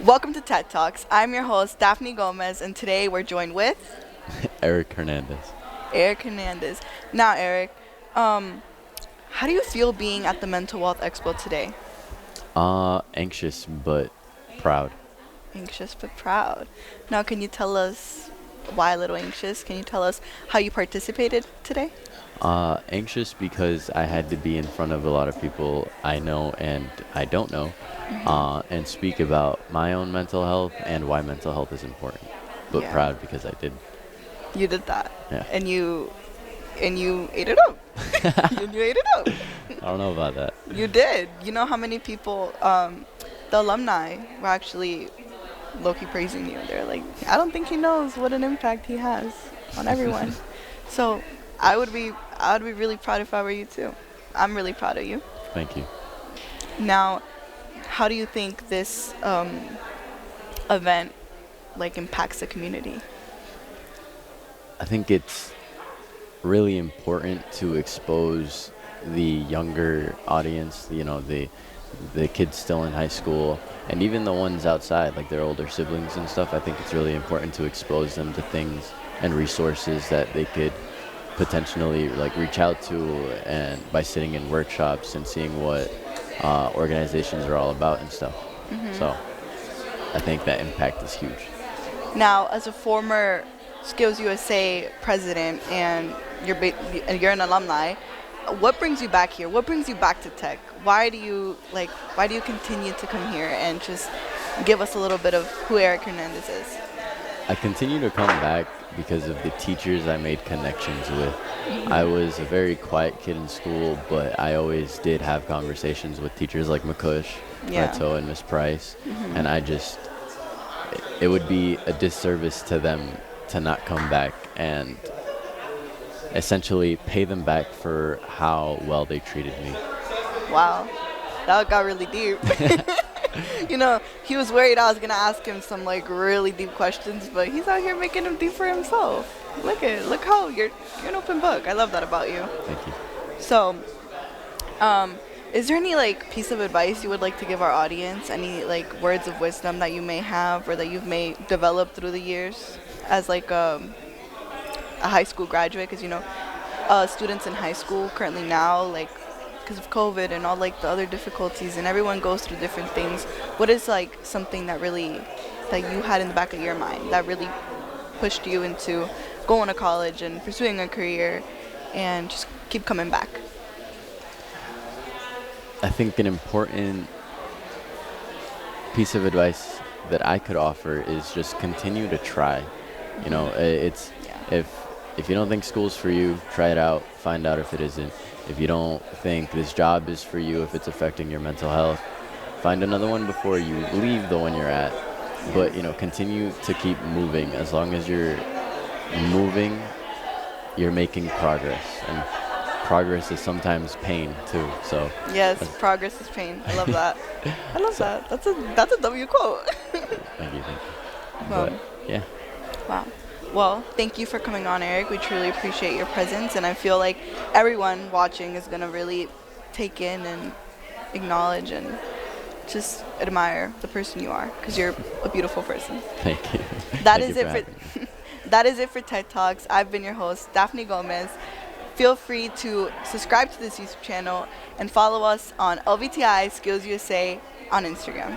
Welcome to TED Talks. I'm your host, Daphne Gomez, and today we're joined with Eric Hernandez. Eric Hernandez. Now, Eric, how do you feel being at the Mental Wealth Expo today? Anxious but proud. Anxious but proud. Now, can you tell us why a little anxious? Can you tell us how you participated today? Anxious because I had to be in front of a lot of people I know and I don't know, and speak about my own mental health and why mental health is important. But Yeah. proud because I did. You did that, Yeah. and you ate it up. And you ate it up. I don't know about that. You did. You know how many people, the alumni were actually low-key praising you. They're like, I don't think he knows what an impact he has on everyone. So I would be really proud if I were you too. I'm really proud of you. Thank you. Now, how do you think this event like impacts the community? I think it's really important to expose the younger audience, the kids still in high school, and even the ones outside, like their older siblings and stuff. I think it's really important to expose them to things and resources that they could potentially like reach out to, and by sitting in workshops and seeing what organizations are all about and stuff. So I think that impact is huge. Now, as a former SkillsUSA president and you're an alumni, what brings you back here? What brings you back to tech? Why do you continue to come here and just give us a little bit of who Eric Hernandez is? I continue to come back because of the teachers I made connections with. I was a very quiet kid in school, but I always did have conversations with teachers like McCush, Yeah. Reto, and Miss Price. And it would be a disservice to them to not come back and essentially pay them back for how well they treated me. Wow, that got really deep. He was worried I was gonna ask him some like really deep questions, but he's out here making them deep for himself. Look how you're an open book. I love that about you. Thank you. So, is there any like piece of advice you would like to give our audience? Any like words of wisdom that you may have or that you've may developed through the years as like a high school graduate? Because students in high school currently now, like because of COVID and all like the other difficulties, and everyone goes through different things. What is like something that you had in the back of your mind that really pushed you into going to college and pursuing a career and just keep coming back? I think an important piece of advice that I could offer is just continue to try. It's Yeah. if you don't think school's for you, try it out, find out if it isn't. If you don't think this job is for you, if it's affecting your mental health, find another one before you leave the one you're at. But continue to keep moving. As long as you're moving, you're making progress, and progress is sometimes pain too. So Yes, that's- progress is pain. I love that. I love so that. That's a W quote. thank you. But Um, yeah. Wow. Well, thank you for coming on, Eric. We truly appreciate your presence, and I feel like everyone watching is gonna really take in and acknowledge and just admire the person you are, because you're a beautiful person. Thank you. That Thank is you it for for having me. that is it for TED Talks. I've been your host, Daphne Gomez. Feel free to subscribe to this YouTube channel and follow us on LVTI SkillsUSA on Instagram.